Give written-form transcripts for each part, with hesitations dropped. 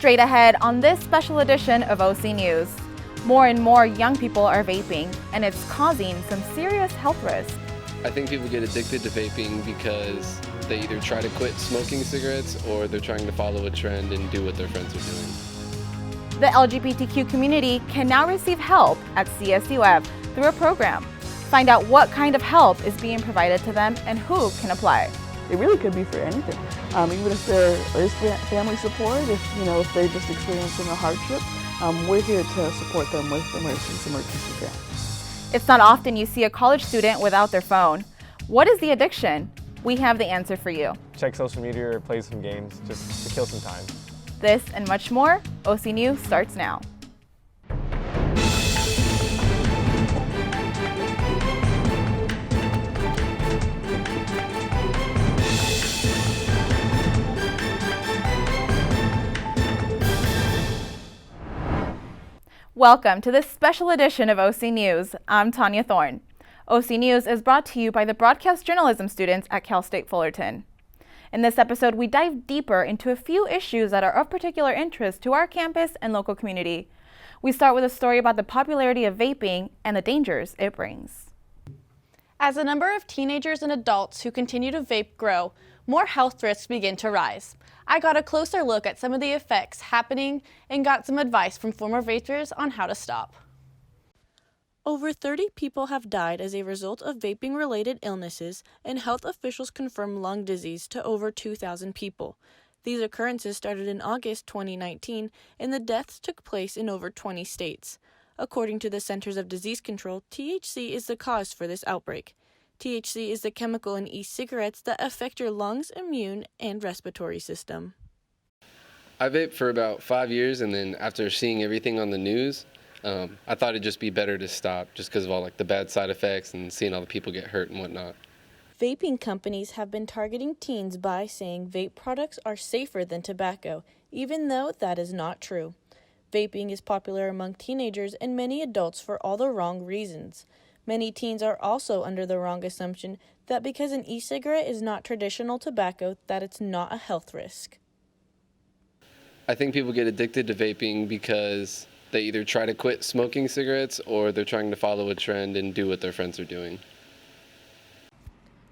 Straight ahead on this special edition of OC News. More and more young people are vaping, and it's causing some serious health risks. I think people get addicted to vaping because they either try to quit smoking cigarettes or they're trying to follow a trend and do what their friends are doing. The LGBTQ community can now receive help at CSUF through a program. Find out what kind of help is being provided to them and who can apply. It really could be for anything. Even if there is family support, if they're just experiencing a hardship, we're here to support them with emergency grants. It's not often you see a college student without their phone. What is the addiction? We have the answer for you. Check social media or play some games just to kill some time. This and much more, OC News starts now. Welcome to this special edition of OC News. I'm Tanya Thorne. OC News is brought to you by the broadcast journalism students at Cal State Fullerton. In this episode, we dive deeper into a few issues that are of particular interest to our campus and local community. We start with a story about the popularity of vaping and the dangers it brings. As the number of teenagers and adults who continue to vape grow, more health risks begin to rise. I got a closer look at some of the effects happening and got some advice from former vapers on how to stop. Over 30 people have died as a result of vaping-related illnesses, and health officials confirmed lung disease to over 2,000 people. These occurrences started in August 2019, and the deaths took place in over 20 states. According to the Centers of Disease Control, THC is the cause for this outbreak. THC is the chemical in e-cigarettes that affect your lungs, immune, and respiratory system. I vaped for about 5 years, and then after seeing everything on the news, I thought it'd just be better to stop just because of all the bad side effects and seeing all the people get hurt and whatnot. Vaping companies have been targeting teens by saying vape products are safer than tobacco, even though that is not true. Vaping is popular among teenagers and many adults for all the wrong reasons. Many teens are also under the wrong assumption that because an e-cigarette is not traditional tobacco, that it's not a health risk. I think people get addicted to vaping because they either try to quit smoking cigarettes or they're trying to follow a trend and do what their friends are doing.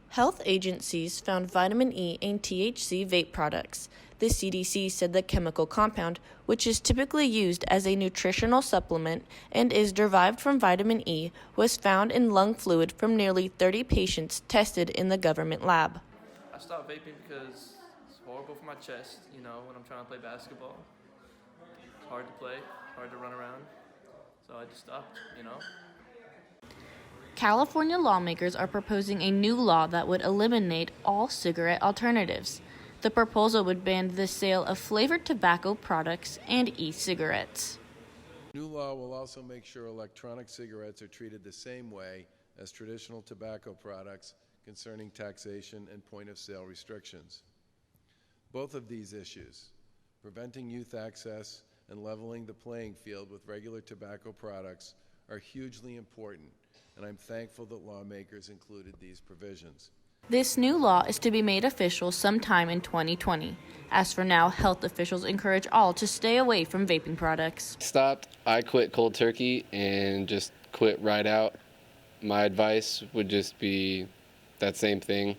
Health agencies found vitamin E in THC vape products. The CDC said the chemical compound, which is typically used as a nutritional supplement and is derived from vitamin E, was found in lung fluid from nearly 30 patients tested in the government lab. I stopped vaping because it's horrible for my chest, when I'm trying to play basketball. It's hard to play, hard to run around, so I just stopped, California lawmakers are proposing a new law that would eliminate all cigarette alternatives. The proposal would ban the sale of flavored tobacco products and e-cigarettes. New law will also make sure electronic cigarettes are treated the same way as traditional tobacco products concerning taxation and point-of-sale restrictions. Both of these issues, preventing youth access and leveling the playing field with regular tobacco products, are hugely important, and I'm thankful that lawmakers included these provisions. This new law is to be made official sometime in 2020. As for now, health officials encourage all to stay away from vaping products. I quit cold turkey and just quit right out. My advice would just be that same thing.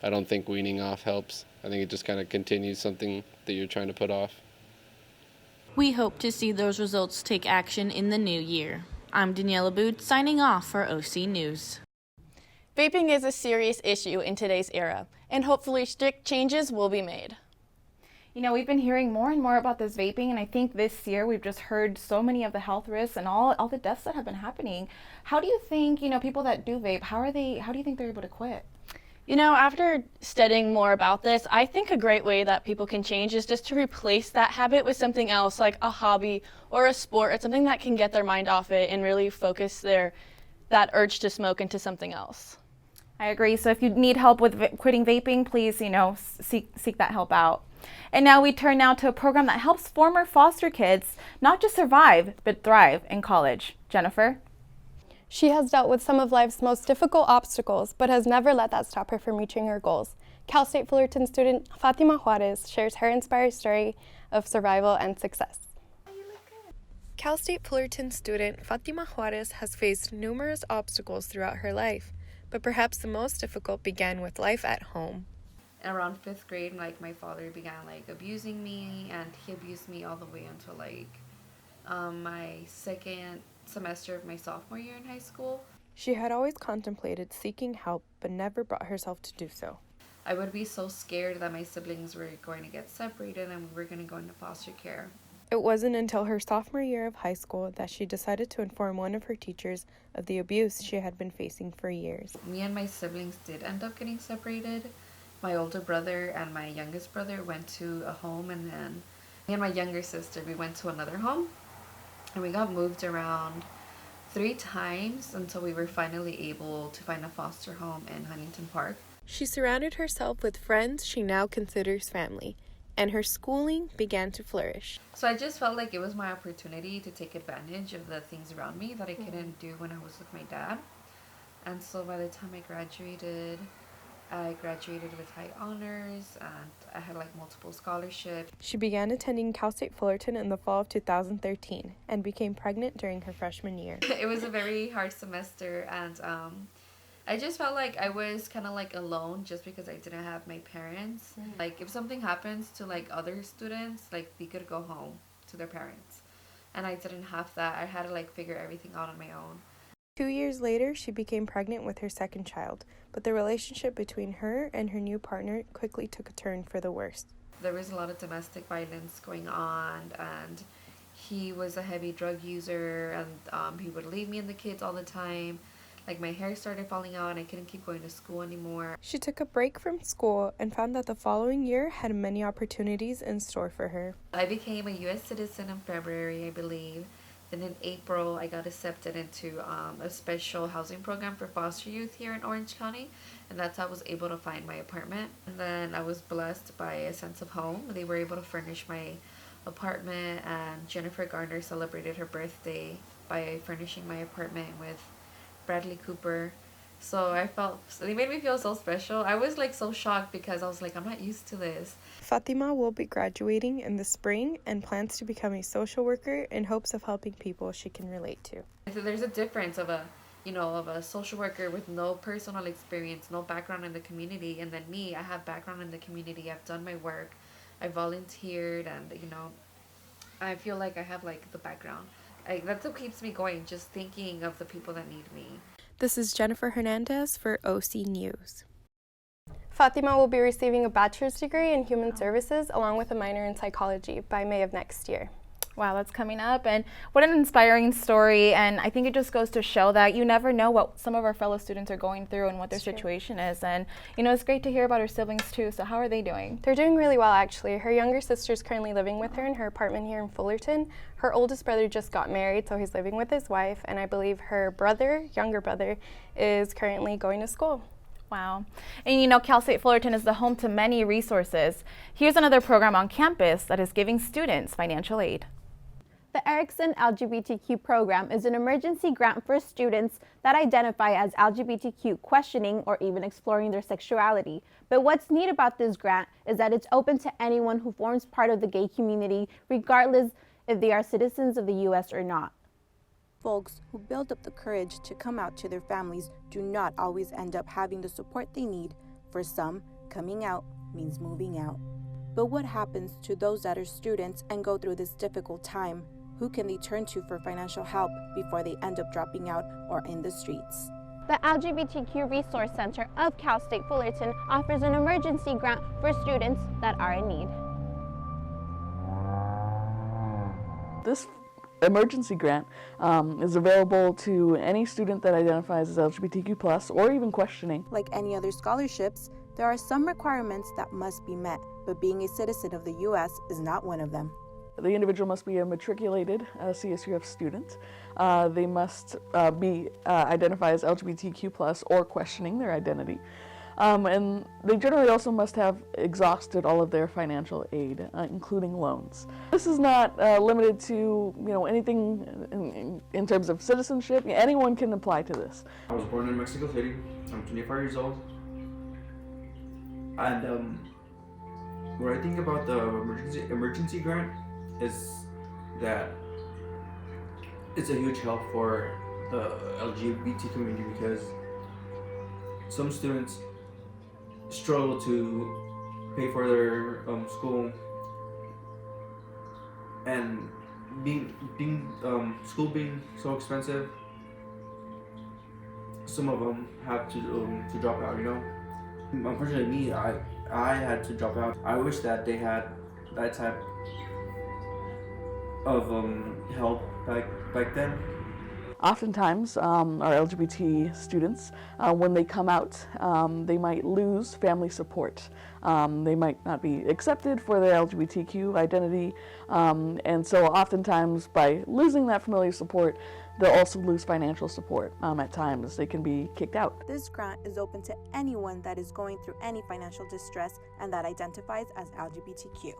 I don't think weaning off helps. I think it just kind of continues something that you're trying to put off. We hope to see those results take action in the new year. I'm Daniela Bood, signing off for OC News. Vaping is a serious issue in today's era, and hopefully strict changes will be made. We've been hearing more and more about this vaping, and I think this year we've just heard so many of the health risks and all the deaths that have been happening. How do you think, people that do vape, how do you think they're able to quit? After studying more about this, I think a great way that people can change is just to replace that habit with something else, like a hobby or a sport, or something that can get their mind off it and really focus that urge to smoke into something else. I agree. So if you need help with quitting vaping, please, seek that help out. And now we turn to a program that helps former foster kids not just survive, but thrive in college. Jennifer? She has dealt with some of life's most difficult obstacles, but has never let that stop her from reaching her goals. Cal State Fullerton student Fatima Juarez shares her inspired story of survival and success. Cal State Fullerton student Fatima Juarez has faced numerous obstacles throughout her life, but perhaps the most difficult began with life at home. Around 5th grade, like, my father began abusing me, and he abused me all the way until my second semester of my sophomore year in high school. She had always contemplated seeking help, but never brought herself to do so. I would be so scared that my siblings were going to get separated and we were going to go into foster care. It wasn't until her sophomore year of high school that she decided to inform one of her teachers of the abuse she had been facing for years. Me and my siblings did end up getting separated. My older brother and my youngest brother went to a home, and then me and my younger sister, we went to another home, and we got moved around 3 times until we were finally able to find a foster home in Huntington Park. She surrounded herself with friends she now considers family, and her schooling began to flourish. So I just felt like it was my opportunity to take advantage of the things around me that I couldn't do when I was with my dad. And so by the time I graduated with high honors, and I had multiple scholarships. She began attending Cal State Fullerton in the fall of 2013 and became pregnant during her freshman year. It was a very hard semester, and I just felt like I was kind of alone just because I didn't have my parents. If something happens to other students, they could go home to their parents, and I didn't have that. I had to figure everything out on my own. 2 years later, she became pregnant with her second child, but the relationship between her and her new partner quickly took a turn for the worse. There was a lot of domestic violence going on, and he was a heavy drug user, and he would leave me and the kids all the time. My hair started falling out, and I couldn't keep going to school anymore. She took a break from school and found that the following year had many opportunities in store for her. I became a U.S. citizen in February, I believe. Then in April, I got accepted into a special housing program for foster youth here in Orange County, and that's how I was able to find my apartment. And then I was blessed by a sense of home. They were able to furnish my apartment, and Jennifer Garner celebrated her birthday by furnishing my apartment with Bradley Cooper. So they made me feel so special. I was so shocked because I was I'm not used to this. Fatima will be graduating in the spring and plans to become a social worker in hopes of helping people she can relate to. So there's a difference of a social worker with no personal experience, no background in the community, and then me, I have background in the community. I've done my work, I volunteered, and I feel like I have the background. That's what keeps me going, just thinking of the people that need me. This is Jennifer Hernandez for OC News. Fatima will be receiving a bachelor's degree in human services along with a minor in psychology by May of next year. Wow, that's coming up, and what an inspiring story. And I think it just goes to show that you never know what some of our fellow students are going through and what their situation is. And it's great to hear about her siblings too. So how are they doing? They're doing really well, actually. Her younger sister's currently living with her in her apartment here in Fullerton. Her oldest brother just got married, so he's living with his wife, and I believe her younger brother, is currently going to school. Wow. And Cal State Fullerton is the home to many resources. Here's another program on campus that is giving students financial aid. The Erickson LGBTQ program is an emergency grant for students that identify as LGBTQ, questioning or even exploring their sexuality. But what's neat about this grant is that it's open to anyone who forms part of the gay community, regardless if they are citizens of the U.S. or not. Folks who build up the courage to come out to their families do not always end up having the support they need. For some, coming out means moving out. But what happens to those that are students and go through this difficult time? Who can they turn to for financial help before they end up dropping out or in the streets? The LGBTQ Resource Center of Cal State Fullerton offers an emergency grant for students that are in need. This emergency grant is available to any student that identifies as LGBTQ+ or even questioning. Like any other scholarships, there are some requirements that must be met, but being a citizen of the U.S. is not one of them. The individual must be a matriculated CSUF student. They must be identified as LGBTQ+ or questioning their identity. And they generally also must have exhausted all of their financial aid, including loans. This is not limited to anything in terms of citizenship. Anyone can apply to this. I was born in Mexico City. I'm 25 years old. And what I think about the emergency grant is that it's a huge help for the LGBT community because some students struggle to pay for their school, and school being so expensive, some of them have to drop out. Unfortunately, me, I had to drop out. I wish that they had that type of help back then. Oftentimes, our LGBT students, when they come out, they might lose family support. They might not be accepted for their LGBTQ identity, and so oftentimes by losing that familial support, they'll also lose financial support. At times, they can be kicked out. This grant is open to anyone that is going through any financial distress and that identifies as LGBTQ.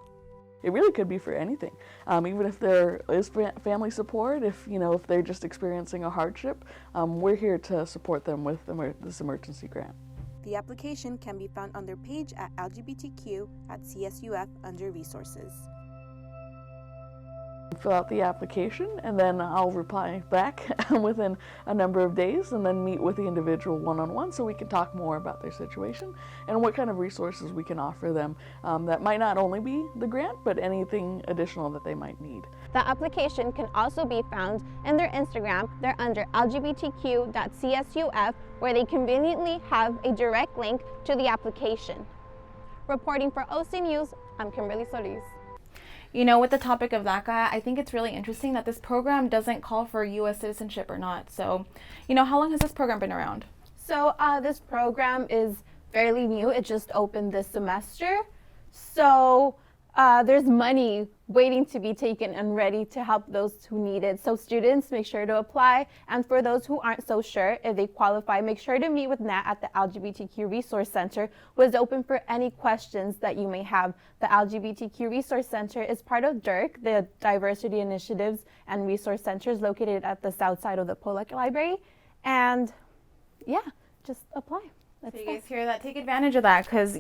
It really could be for anything, even if there is family support. If they're just experiencing a hardship, we're here to support them with this emergency grant. The application can be found on their page at LGBTQ at CSUF under Resources. Fill out the application, and then I'll reply back within a number of days, and then meet with the individual one-on-one so we can talk more about their situation and what kind of resources we can offer them that might not only be the grant, but anything additional that they might need. The application can also be found in their Instagram. They're under lgbtq.csuf, where they conveniently have a direct link to the application. Reporting for OC News, I'm Kimberly Solis. With the topic of DACA, I think it's really interesting that this program doesn't call for U.S. citizenship or not. So, how long has this program been around? So this program is fairly new. It just opened this semester. So there's money waiting to be taken and ready to help those who need it. So students, make sure to apply. And for those who aren't so sure if they qualify, make sure to meet with Nat at the LGBTQ Resource Center, who is open for any questions that you may have. The LGBTQ Resource Center is part of DIRC, the Diversity Initiatives and Resource Centers located at the south side of the Pollock Library. And yeah, just apply. So you guys hear that? Take advantage of that, because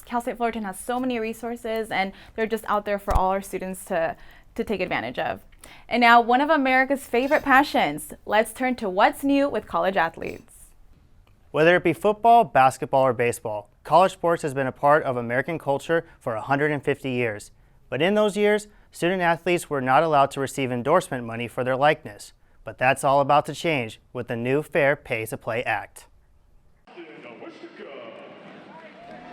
Cal State Fullerton has so many resources, and they're just out there for all our students to take advantage of. And now, one of America's favorite passions. Let's turn to what's new with college athletes. Whether it be football, basketball, or baseball, college sports has been a part of American culture for 150 years. But in those years, student athletes were not allowed to receive endorsement money for their likeness. But that's all about to change with the new Fair Pay to Play Act.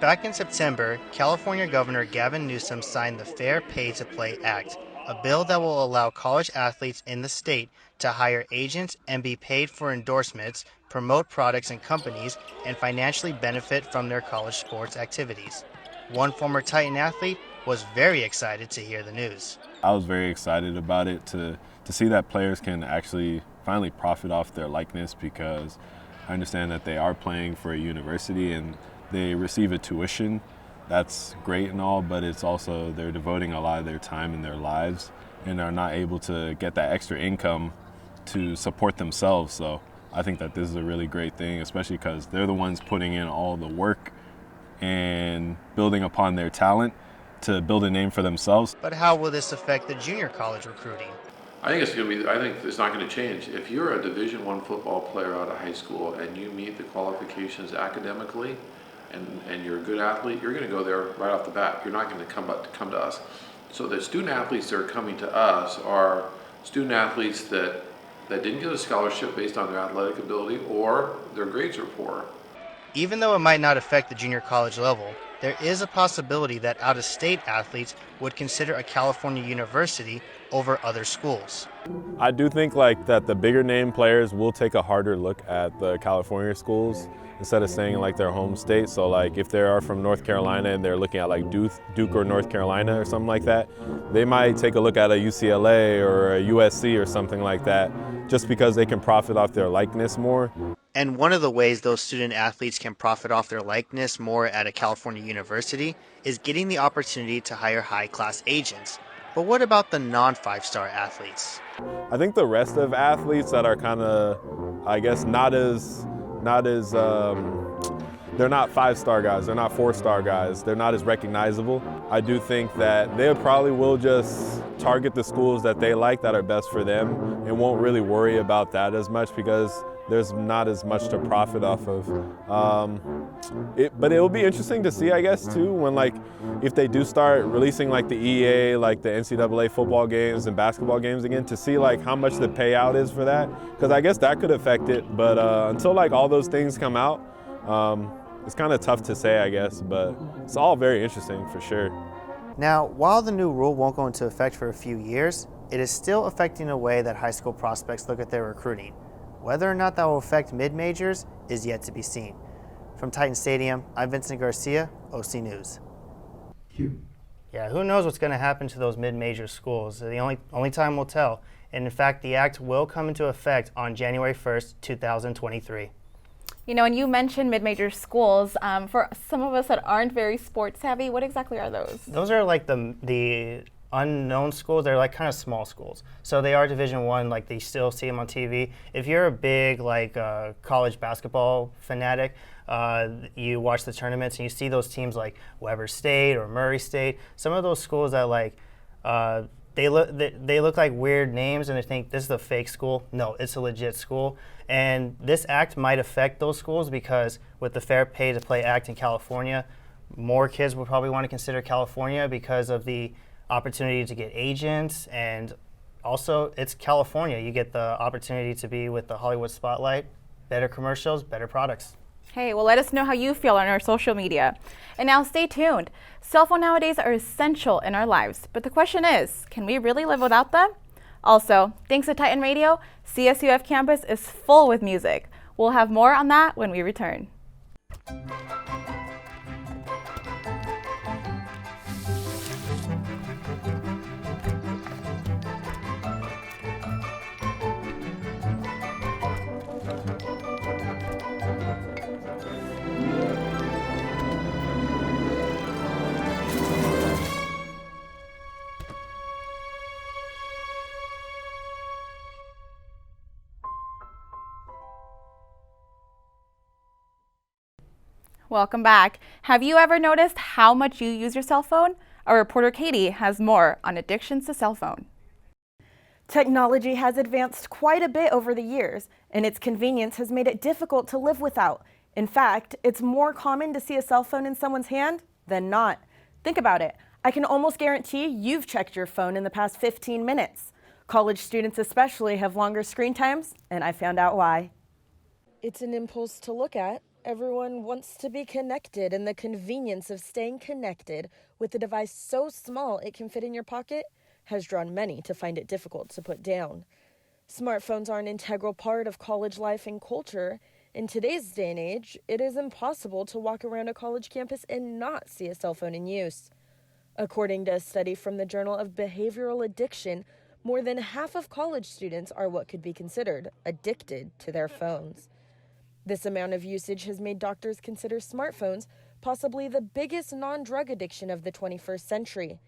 Back in September, California Governor Gavin Newsom signed the Fair Pay to Play Act, a bill that will allow college athletes in the state to hire agents and be paid for endorsements, promote products and companies, and financially benefit from their college sports activities. One former Titan athlete was very excited to hear the news. I was very excited about it to see that players can actually finally profit off their likeness, because I understand that they are playing for a university and they receive a tuition. That's great and all, but it's also they're devoting a lot of their time in their lives and are not able to get that extra income to support themselves. So I think that this is a really great thing, especially because they're the ones putting in all the work and building upon their talent to build a name for themselves. But how will this affect the junior college recruiting? I think it's not going to change. If you're a Division I football player out of high school and you meet the qualifications academically, and you're a good athlete, you're going to go there right off the bat. You're not going to come to us. So the student athletes that are coming to us are student athletes that didn't get a scholarship based on their athletic ability, or their grades are poor. Even though it might not affect the junior college level, there is a possibility that out-of-state athletes would consider a California university over other schools. I do think that the bigger name players will take a harder look at the California schools instead of staying in their home state. So if they are from North Carolina and they're looking at Duke or North Carolina or something like that, they might take a look at a UCLA or a USC or something like that, just because they can profit off their likeness more. And one of the ways those student athletes can profit off their likeness more at a California university is getting the opportunity to hire high-class agents. But what about the non-five-star athletes? I think the rest of athletes that are kind of, not as they're not 5-star guys, they're not 4-star guys, they're not as recognizable. I do think that they probably will just target the schools that they like, that are best for them, and won't really worry about that as much because there's not as much to profit off of. But it will be interesting to see, I guess, too, when if they do start releasing the EA, the NCAA football games and basketball games again, to see how much the payout is for that, because I guess that could affect it. But until all those things come out, it's kind of tough to say, I guess, but it's all very interesting for sure. Now, while the new rule won't go into effect for a few years, it is still affecting the way that high school prospects look at their recruiting. Whether or not that will affect mid-majors is yet to be seen. From Titan Stadium, I'm Vincent Garcia, OC News. Yeah, who knows what's going to happen to those mid-major schools? The only time will tell. And in fact, the act will come into effect on January 1st, 2023. You know, and you mentioned mid-major schools. For some of us that aren't very sports savvy, what exactly are those? Those are the unknown schools. They're kind of small schools. So they are Division I, they still see them on TV. If you're a big college basketball fanatic, you watch the tournaments and you see those teams like Weber State or Murray State. Some of those schools that they look like weird names and they think this is a fake school. No, it's a legit school. And this act might affect those schools because with the Fair Pay to Play Act in California, more kids will probably want to consider California because of the opportunity to get agents, and also it's California. You get the opportunity to be with the Hollywood spotlight, better commercials, better products. Hey, well, let us know how you feel on our social media. And now stay tuned. Cell phones nowadays are essential in our lives, but the question is, can we really live without them? Also, thanks to Titan Radio, CSUF campus is full with music. We'll have more on that when we return. Welcome back. Have you ever noticed how much you use your cell phone? Our reporter Katie has more on addictions to cell phone. Technology has advanced quite a bit over the years, and its convenience has made it difficult to live without. In fact, it's more common to see a cell phone in someone's hand than not. Think about it. I can almost guarantee you've checked your phone in the past 15 minutes. College students especially have longer screen times, and I found out why. It's an impulse to look at. Everyone wants to be connected, and the convenience of staying connected with a device so small it can fit in your pocket has drawn many to find it difficult to put down. Smartphones are an integral part of college life and culture. In today's day and age, it is impossible to walk around a college campus and not see a cell phone in use. According to a study from the Journal of Behavioral Addiction, more than half of college students are what could be considered addicted to their phones. This amount of usage has made doctors consider smartphones possibly the biggest non-drug addiction of the 21st century.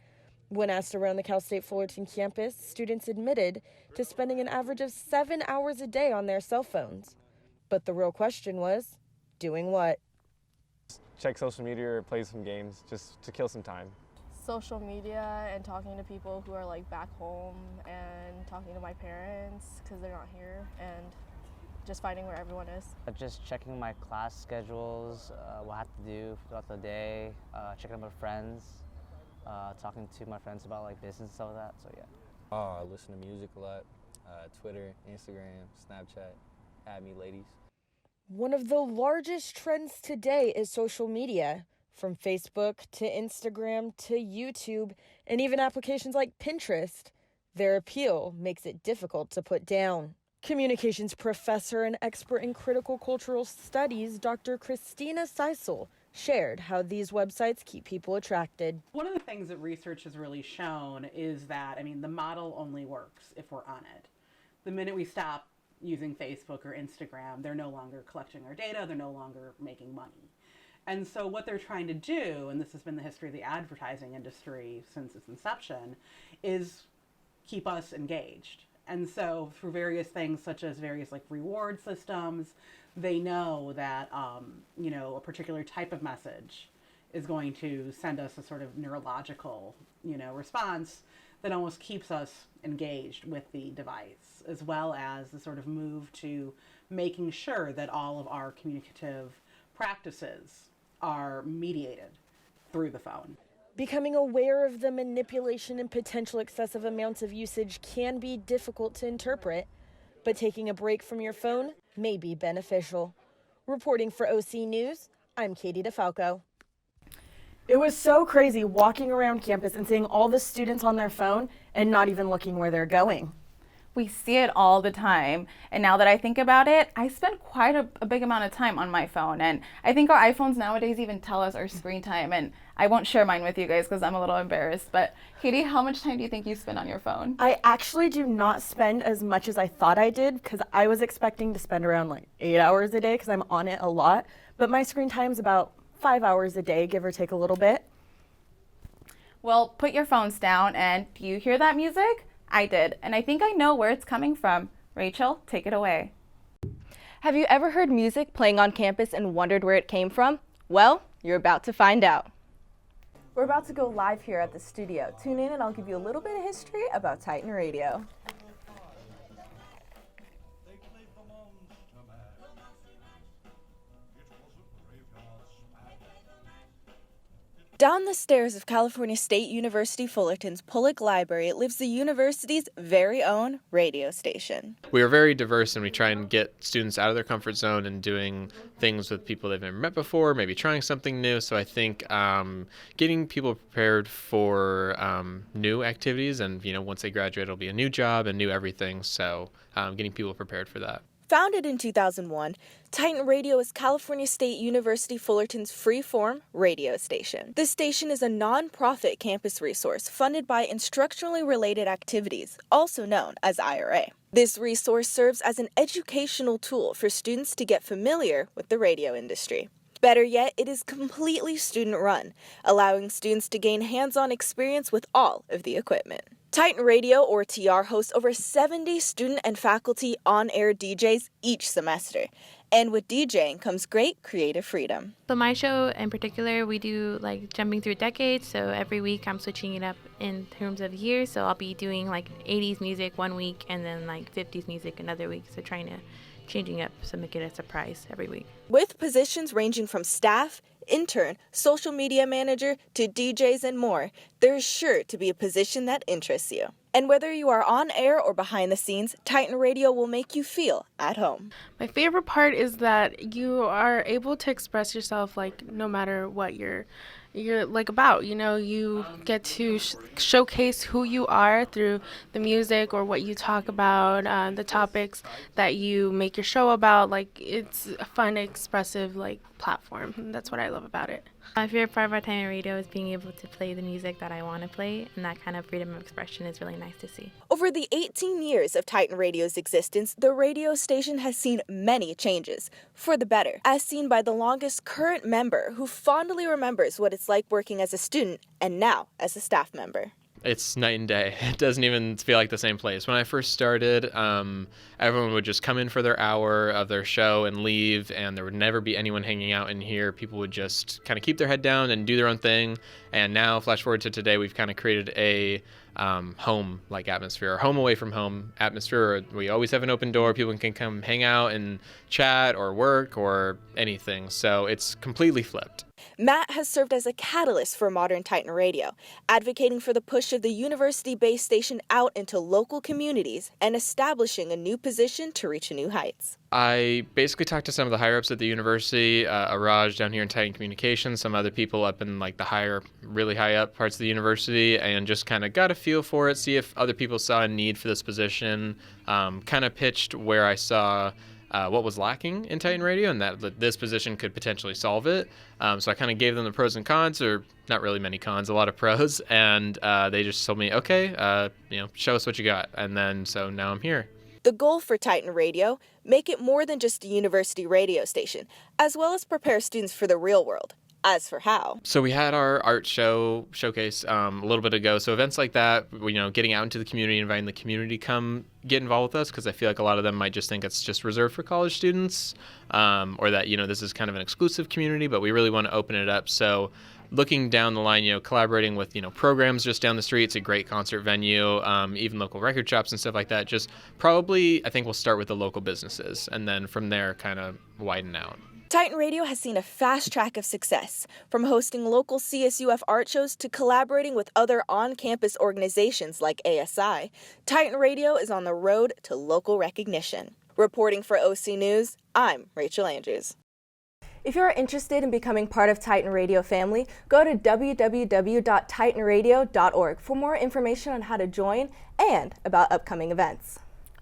When asked around the Cal State Fullerton campus, students admitted to spending an average of 7 hours a day on their cell phones. But the real question was, doing what? Check social media or play some games just to kill some time. Social media and talking to people who are back home and talking to my parents because they're not here, and just finding where everyone is. Just checking my class schedules, what I have to do throughout the day, checking out my friends, talking to my friends about business and stuff like that, so yeah. I listen to music a lot, Twitter, Instagram, Snapchat, add me ladies. One of the largest trends today is social media. From Facebook to Instagram to YouTube and even applications like Pinterest, their appeal makes it difficult to put down. Communications professor and expert in critical cultural studies, Dr. Christina Seisel, shared how these websites keep people attracted. One of the things that research has really shown is that, the model only works if we're on it. The minute we stop using Facebook or Instagram, they're no longer collecting our data, they're no longer making money. And so what they're trying to do, and this has been the history of the advertising industry since its inception, is keep us engaged. And so through various things such as various like reward systems, they know that, a particular type of message is going to send us a sort of neurological, response that almost keeps us engaged with the device, as well as the sort of move to making sure that all of our communicative practices are mediated through the phone. Becoming aware of the manipulation and potential excessive amounts of usage can be difficult to interpret, but taking a break from your phone may be beneficial. Reporting for OC News, I'm Katie DeFalco. It was so crazy walking around campus and seeing all the students on their phone and not even looking where they're going. We see it all the time, and now that I think about it, I spend quite a big amount of time on my phone, and I think our iPhones nowadays even tell us our screen time, and I won't share mine with you guys because I'm a little embarrassed, but Katie, how much time do you think you spend on your phone? I actually do not spend as much as I thought I did, because I was expecting to spend around like 8 hours a day because I'm on it a lot, but my screen time's about 5 hours a day, give or take a little bit. Well, put your phones down, and do you hear that music? I did, and I think I know where it's coming from. Rachel, take it away. Have you ever heard music playing on campus and wondered where it came from? Well, you're about to find out. We're about to go live here at the studio. Tune in and I'll give you a little bit of history about Titan Radio. Down the stairs of California State University Fullerton's Pullick Library lives the university's very own radio station. We are very diverse, and we try and get students out of their comfort zone and doing things with people they've never met before, maybe trying something new. So I think getting people prepared for new activities, and once they graduate, it'll be a new job and new everything. So getting people prepared for that. Founded in 2001, Titan Radio is California State University Fullerton's free-form radio station. This station is a non-profit campus resource funded by instructionally related activities, also known as IRA. This resource serves as an educational tool for students to get familiar with the radio industry. Better yet, it is completely student-run, allowing students to gain hands-on experience with all of the equipment. Titan Radio, or TR, hosts over 70 student and faculty on-air DJs each semester. And with DJing comes great creative freedom. So my show in particular, we do like jumping through decades. So every week I'm switching it up in terms of years. So I'll be doing like 80s music one week and then like 50s music another week. So changing up so make it a surprise every week. With positions ranging from staff, intern, social media manager, to DJs and more, there is sure to be a position that interests you. And whether you are on air or behind the scenes, Titan Radio will make you feel at home. My favorite part is that you are able to express yourself like no matter what you're like about. You get to showcase who you are through the music or what you talk about, the topics that you make your show about. Like, it's a fun, expressive platform. That's what I love about it. My favorite part about Titan Radio is being able to play the music that I want to play, and that kind of freedom of expression is really nice to see. Over the 18 years of Titan Radio's existence, the radio station has seen many changes, for the better, as seen by the longest current member who fondly remembers what it's like working as a student and now as a staff member. It's night and day. It doesn't even feel like the same place. When I first started, everyone would just come in for their hour of their show and leave, and there would never be anyone hanging out in here. People would just kind of keep their head down and do their own thing. And now, flash forward to today, we've kind of created a home-like atmosphere, or home away from home atmosphere. We always have an open door. People can come hang out and chat or work or anything. So it's completely flipped. Matt has served as a catalyst for modern Titan Radio, advocating for the push of the university-based station out into local communities and establishing a new position to reach new heights. I basically talked to some of the higher-ups at the university, Araj down here in Titan Communications, some other people up in the really high-up parts of the university, and just kind of got a feel for it, see if other people saw a need for this position, kind of pitched where I saw what was lacking in Titan Radio, and that this position could potentially solve it. So I kind of gave them the pros and cons, or not really many cons, a lot of pros, and they just told me, okay, show us what you got. And then, so now I'm here. The goal for Titan Radio, make it more than just a university radio station, as well as prepare students for the real world, As for how. So we had our art showcase a little bit ago. So events like that, getting out into the community, inviting the community come get involved with us, because I feel like a lot of them might just think it's just reserved for college students, or that, this is kind of an exclusive community, but we really want to open it up. So looking down the line, collaborating with, programs just down the street. It's a great concert venue, even local record shops and stuff like that. Just probably, I think we'll start with the local businesses and then from there kind of widen out. Titan Radio has seen a fast track of success, from hosting local CSUF art shows to collaborating with other on-campus organizations like ASI. Titan Radio is on the road to local recognition. Reporting for OC News, I'm Rachel Andrews. If you're interested in becoming part of Titan Radio family, go to www.titanradio.org for more information on how to join and about upcoming events.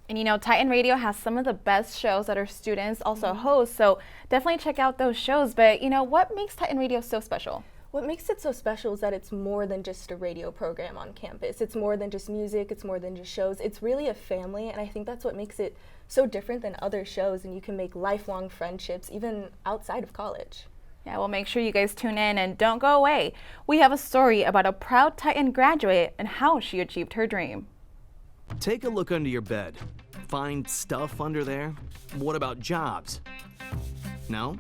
And Titan Radio has some of the best shows that our students also host, so definitely check out those shows. But what makes Titan Radio so special? What makes it so special is that it's more than just a radio program on campus. It's more than just music, it's more than just shows. It's really a family, and I think that's what makes it so different than other shows, and you can make lifelong friendships even outside of college. Yeah, well, make sure you guys tune in and don't go away. We have a story about a proud Titan graduate and how she achieved her dream. Take a look under your bed. Find stuff under there? What about jobs? No?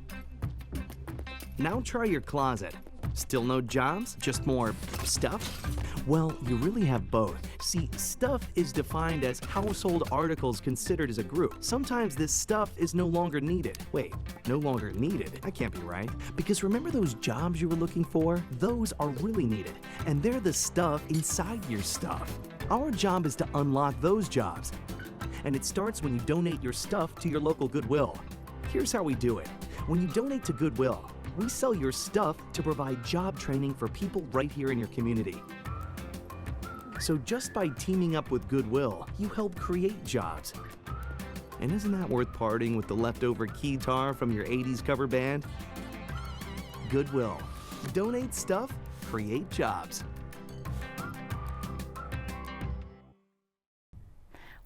Now try your closet. Still no jobs? Just more stuff? Well, you really have both. See, stuff is defined as household articles considered as a group. Sometimes this stuff is no longer needed. Wait, no longer needed? That can't be right. Because remember those jobs you were looking for? Those are really needed. And they're the stuff inside your stuff. Our job is to unlock those jobs. And it starts when you donate your stuff to your local Goodwill. Here's how we do it. When you donate to Goodwill, we sell your stuff to provide job training for people right here in your community. So just by teaming up with Goodwill, you help create jobs. And isn't that worth parting with the leftover keytar from your 80s cover band? Goodwill. Donate stuff, create jobs.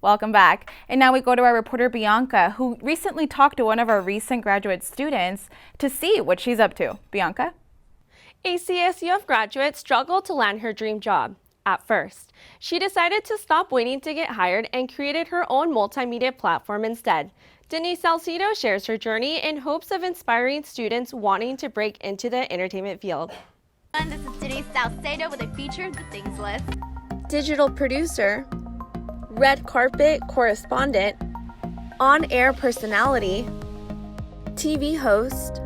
Welcome back. And now we go to our reporter Bianca, who recently talked to one of our recent graduate students to see what she's up to. Bianca? A CSUF graduate struggled to land her dream job. At first, she decided to stop waiting to get hired and created her own multimedia platform instead. Denise Salcido shares her journey in hopes of inspiring students wanting to break into the entertainment field. And this is Denise Salcido with a featured Good Things list. Digital producer, red carpet correspondent, on-air personality, TV host.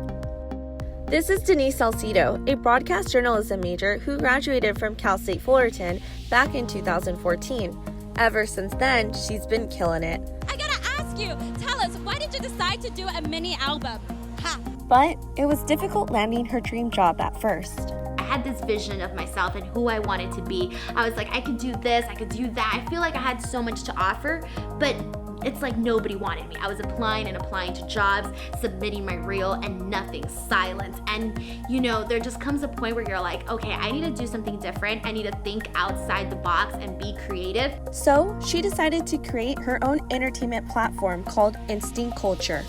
This is Denise Salcido, a broadcast journalism major who graduated from Cal State Fullerton back in 2014. Ever since then, she's been killing it. I gotta ask you, tell us, why did you decide to do a mini album? Ha! But it was difficult landing her dream job at first. I had this vision of myself and who I wanted to be. I was like, I could do this, I could do that. I feel like I had so much to offer, but it's like nobody wanted me. I was applying to jobs, submitting my reel, and nothing, silence. And there just comes a point where you're like, okay, I need to do something different. I need to think outside the box and be creative. So she decided to create her own entertainment platform called Instinct Culture.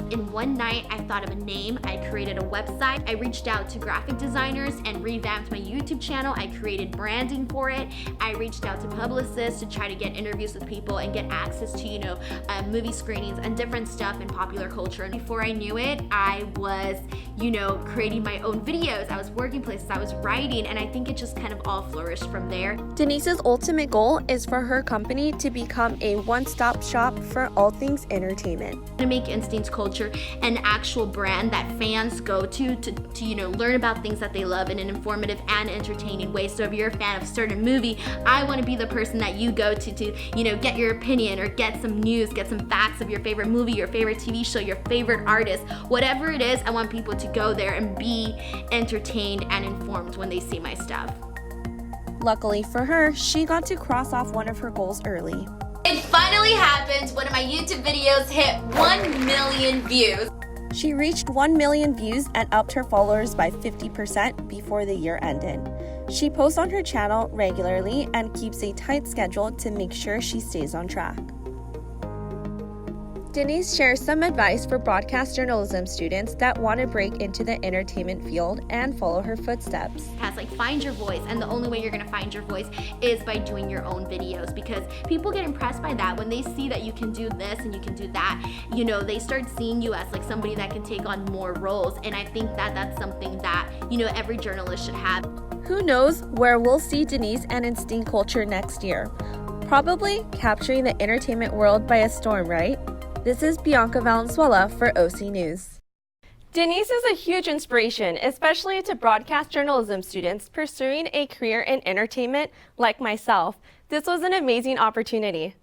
In one night, I thought of a name, I created a website, I reached out to graphic designers and revamped my YouTube channel, I created branding for it, I reached out to publicists to try to get interviews with people and get access to, movie screenings and different stuff in popular culture. And before I knew it, I was, creating my own videos, I was working places, I was writing, and I think it just kind of all flourished from there. Denise's ultimate goal is for her company to become a one-stop shop for all things entertainment. To make Instinct Culture an actual brand that fans go to learn about things that they love in an informative and entertaining way. So if you're a fan of a certain movie, I want to be the person that you go to get your opinion or get some news, get some facts of your favorite movie, your favorite TV show, your favorite artist, whatever it is. I want people to go there and be entertained and informed when they see my stuff. Luckily for her, she got to cross off one of her goals early. It finally happened. One of my YouTube videos hit 1 million views. She reached 1 million views and upped her followers by 50% before the year ended. She posts on her channel regularly and keeps a tight schedule to make sure she stays on track. Denise shares some advice for broadcast journalism students that want to break into the entertainment field and follow her footsteps. Like, find your voice, and the only way you're gonna find your voice is by doing your own videos, because people get impressed by that when they see that you can do this and you can do that. You know, they start seeing you as like somebody that can take on more roles, and I think that that's something that, you know, every journalist should have. Who knows where we'll see Denise and Instinct Culture next year? Probably capturing the entertainment world by a storm, right? This is Bianca Valenzuela for OC News. Denise is a huge inspiration, especially to broadcast journalism students pursuing a career in entertainment like myself. This was an amazing opportunity.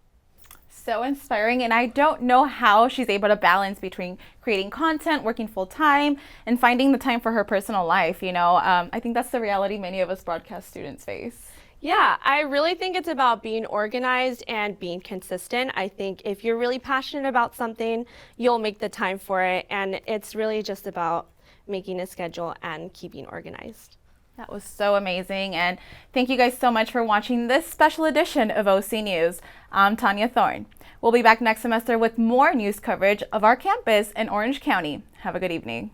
So inspiring, and I don't know how she's able to balance between creating content, working full time, and finding the time for her personal life. You know, I think that's the reality many of us broadcast students face. Yeah, I really think it's about being organized and being consistent. I think if you're really passionate about something, you'll make the time for it, and it's really just about making a schedule and keeping organized. That was so amazing, and thank you guys so much for watching this special edition of OC News. I'm Tanya Thorne. We'll be back next semester with more news coverage of our campus in Orange County. Have a good evening.